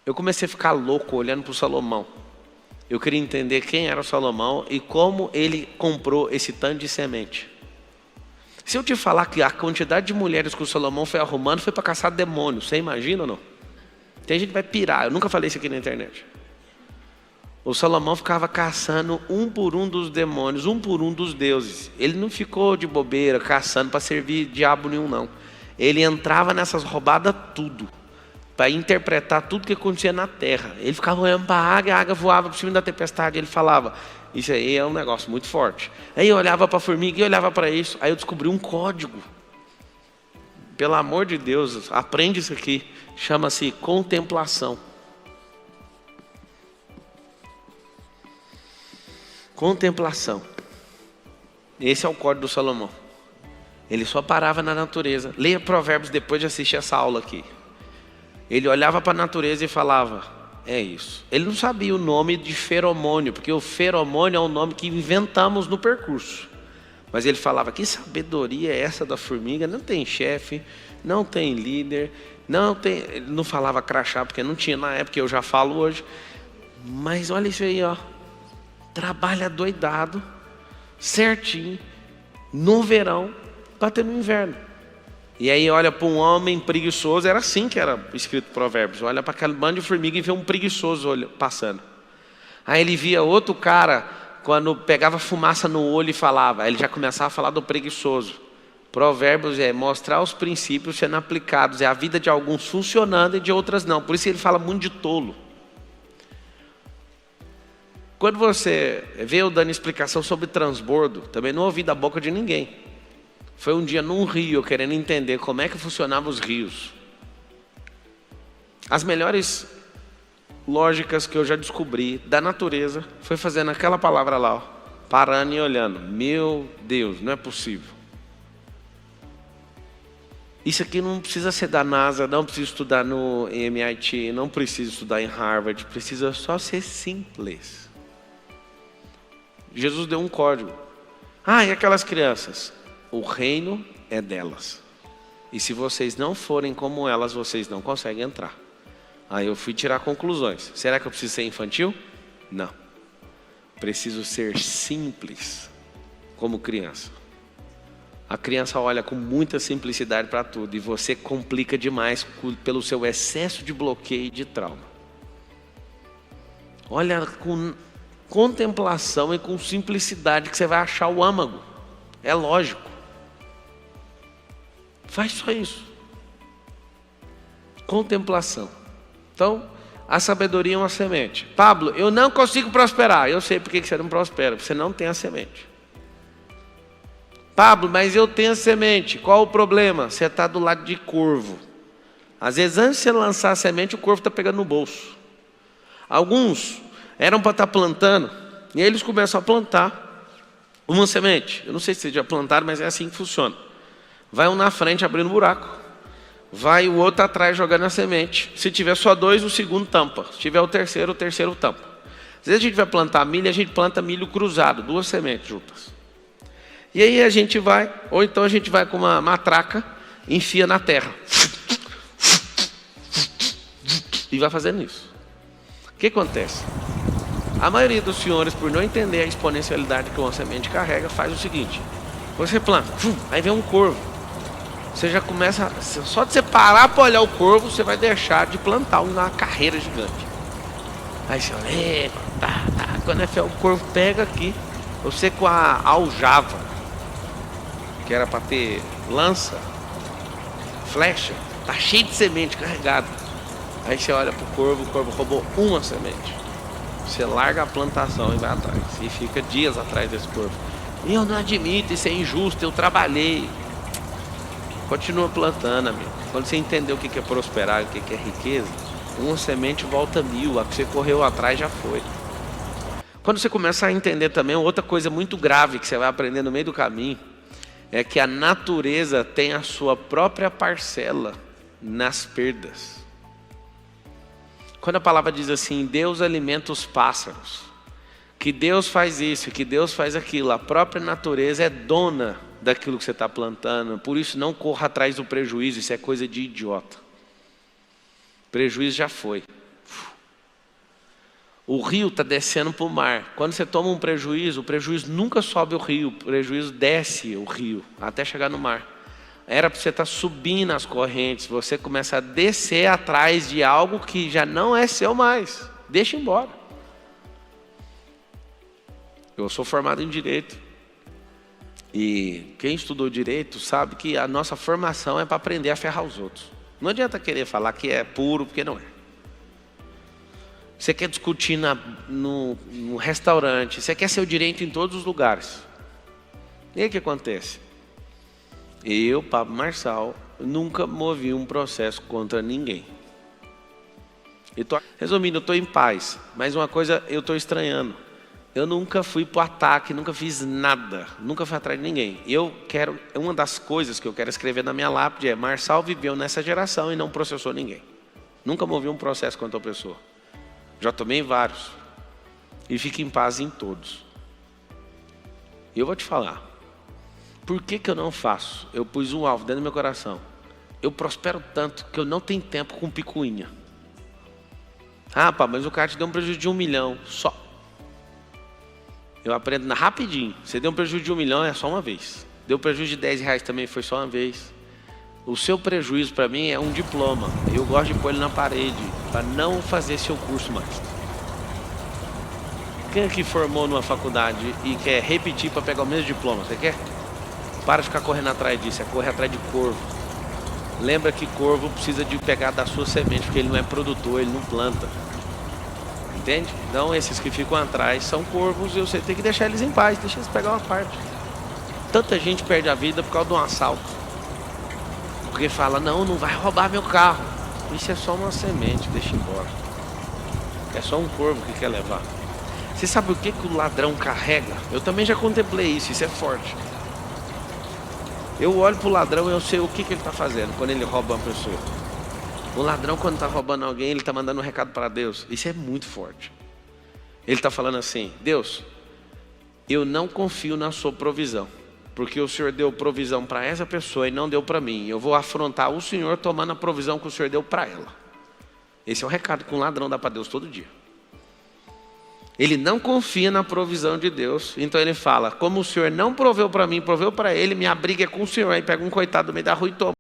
Eu comecei a ficar louco olhando para o Salomão. Eu queria entender quem era o Salomão e como ele comprou esse tanto de semente. Se eu te falar que a quantidade de mulheres que o Salomão foi arrumando foi para caçar demônios, você imagina ou não? Tem gente que vai pirar, eu nunca falei isso aqui na internet. O Salomão ficava caçando um por um dos demônios, um por um dos deuses. Ele não ficou de bobeira caçando para servir diabo nenhum, não. Ele entrava nessas roubadas tudo, para interpretar tudo que acontecia na terra. Ele ficava olhando para a águia voava por cima da tempestade. Ele falava, isso aí é um negócio muito forte. Aí eu olhava para a formiga e olhava para isso. Aí eu descobri um código. Pelo amor de Deus, aprende isso aqui. Chama-se contemplação. Contemplação. Esse é o código do Salomão. Ele só parava na natureza. Leia Provérbios depois de assistir essa aula aqui. Ele olhava para a natureza e falava, é isso. Ele não sabia o nome de feromônio, porque o feromônio é um nome que inventamos no percurso. Mas ele falava, que sabedoria é essa da formiga? Não tem chefe, não tem líder, não tem... Ele não falava crachá, porque não tinha na época, eu já falo hoje. Mas olha isso aí, ó. Trabalha doidado, certinho, no verão, para ter no inverno. E aí olha para um homem preguiçoso, era assim que era escrito Provérbios. Olha para aquele bando de formiga e vê um preguiçoso passando. Aí ele via outro cara, quando pegava fumaça no olho e falava, aí ele já começava a falar do preguiçoso. Provérbios é mostrar os princípios sendo aplicados, é a vida de alguns funcionando e de outras não. Por isso ele fala muito de tolo. Quando você vê eu dando explicação sobre transbordo, também não ouvi da boca de ninguém. Foi um dia num rio, eu querendo entender como é que funcionavam os rios. As melhores lógicas que eu já descobri da natureza foi fazendo aquela palavra lá, ó, parando e olhando. Meu Deus, não é possível. Isso aqui não precisa ser da NASA, não precisa estudar no MIT, não precisa estudar em Harvard, precisa só ser simples. Jesus deu um código. E aquelas crianças? O reino é delas. E se vocês não forem como elas, vocês não conseguem entrar. Aí eu fui tirar conclusões. Será que eu preciso ser infantil? Não. Preciso ser simples, como criança. A criança olha com muita simplicidade para tudo. E você complica demais pelo seu excesso de bloqueio e de trauma. Olha com contemplação e com simplicidade que você vai achar o âmago. É lógico. Faz só isso. Contemplação. Então, a sabedoria é uma semente. Pablo, eu não consigo prosperar. Eu sei por que você não prospera. Você não tem a semente. Pablo, mas eu tenho a semente. Qual o problema? Você está do lado de corvo. Às vezes, antes de você lançar a semente, o corvo está pegando no bolso. Alguns eram para estar plantando, e aí eles começam a plantar uma semente. Eu não sei se vocês já plantaram, mas é assim que funciona. Vai um na frente abrindo um buraco, vai o outro atrás jogando a semente. Se tiver só dois, o segundo tampa. Se tiver o terceiro tampa. Às vezes a gente vai plantar milho, a gente planta milho cruzado, duas sementes juntas. E aí a gente vai, ou então a gente vai com uma matraca, enfia na terra. E vai fazendo isso. O que acontece? A maioria dos senhores, por não entender a exponencialidade que uma semente carrega, faz o seguinte. Você planta, aí vem um corvo. Você já começa, só de você parar para olhar o corvo, você vai deixar de plantar uma carreira gigante. Aí você olha, quando o corvo pega aqui, você com a aljava, que era para ter lança, flecha, tá cheio de semente carregada. Aí você olha pro corvo, o corvo roubou uma semente. Você larga a plantação e vai atrás. E fica dias atrás desse corvo. Eu não admito, isso é injusto, eu trabalhei. Continua plantando, amigo. Quando você entender o que é prosperar, o que é riqueza, uma semente volta 1000, a que você correu atrás já foi. Quando você começar a entender também, outra coisa muito grave que você vai aprender no meio do caminho, é que a natureza tem a sua própria parcela nas perdas. Quando a palavra diz assim, Deus alimenta os pássaros, que Deus faz isso, que Deus faz aquilo, a própria natureza é dona daquilo que você está plantando. Por isso não corra atrás do prejuízo, isso é coisa de idiota. Prejuízo já foi. O rio está descendo para o mar. Quando você toma um prejuízo, o prejuízo nunca sobe o rio, o prejuízo desce o rio até chegar no mar. Era para você estar subindo as correntes, você começa a descer atrás de algo que já não é seu mais. Deixa embora. Eu sou formado em Direito. E quem estudou Direito sabe que a nossa formação é para aprender a ferrar os outros. Não adianta querer falar que é puro, porque não é. Você quer discutir no restaurante, você quer seu direito em todos os lugares. E aí o que acontece? Eu, Pablo Marçal, nunca movi um processo contra ninguém. Resumindo, eu estou em paz, mas uma coisa eu estou estranhando. Eu nunca fui para o ataque, nunca fiz nada, nunca fui atrás de ninguém. Uma das coisas que eu quero escrever na minha lápide é: Marçal viveu nessa geração e não processou ninguém. Nunca movi um processo contra a pessoa. Já tomei vários. E fico em paz em todos. E eu vou te falar. Por que eu não faço? Eu pus um alvo dentro do meu coração. Eu prospero tanto que eu não tenho tempo com picuinha. Ah, pá, mas o cara te deu um prejuízo de 1 milhão. Só. Eu aprendo rapidinho. Você deu um prejuízo de 1 milhão, é só uma vez. Deu prejuízo de R$10, também foi só uma vez. O seu prejuízo para mim é um diploma. Eu gosto de pôr ele na parede para não fazer seu curso mais. Quem aqui formou numa faculdade e quer repetir para pegar o mesmo diploma? Você quer? Para de ficar correndo atrás disso, é correr atrás de corvo. Lembra que corvo precisa de pegar da sua semente, porque ele não é produtor, ele não planta. Entende? Então esses que ficam atrás são corvos e você tem que deixar eles em paz, deixa eles pegar uma parte. Tanta gente perde a vida por causa de um assalto. Porque fala, não vai roubar meu carro. Isso é só uma semente, deixa embora. É só um corvo que quer levar. Você sabe o que o ladrão carrega? Eu também já contemplei isso é forte. Eu olho para o ladrão e eu sei o que ele está fazendo quando ele rouba uma pessoa. O ladrão, quando está roubando alguém, ele está mandando um recado para Deus. Isso é muito forte. Ele está falando assim: Deus, eu não confio na sua provisão, porque o Senhor deu provisão para essa pessoa e não deu para mim. Eu vou afrontar o Senhor tomando a provisão que o Senhor deu para ela. Esse é o recado que um ladrão dá para Deus todo dia. Ele não confia na provisão de Deus. Então ele fala: como o Senhor não proveu para mim, proveu para ele, minha briga é com o Senhor. Aí pega um coitado do meio da rua e toma.